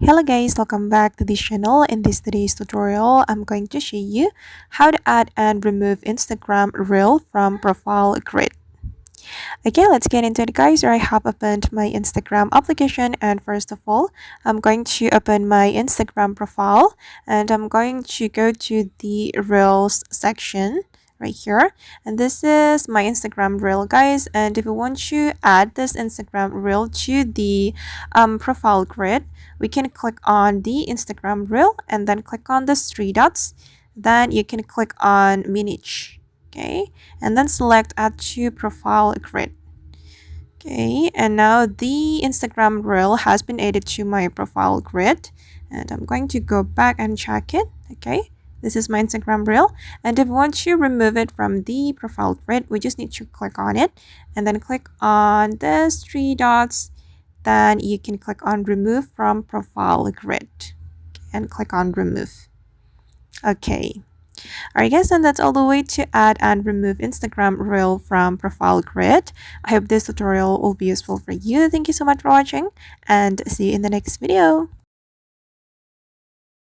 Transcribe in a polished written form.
Hello guys, welcome back to this channel. In this today's tutorial, I'm going to show you how to add and remove Instagram reel from profile grid. Okay, let's get into it guys. Here I have opened my Instagram application, and first of all, I'm going to open my Instagram profile and I'm going to go to the reels section right here, and this is my Instagram reel guys. And if you want to add this Instagram reel to the profile grid, we can click on the Instagram reel and then click on the three dots, then you can click on manage. Okay, and then select add to profile grid. Okay, and now the Instagram reel has been added to my profile grid, and I'm going to go back and check it. Okay, this is my Instagram reel, and if we want to remove it from the profile grid, we just need to click on it and then click on these three dots, then you can click on remove from profile grid and click on remove. Okay. Alright guys, and that's all the way to add and remove Instagram reel from profile grid. I hope this tutorial will be useful for you. Thank you so much for watching and see you in the next video.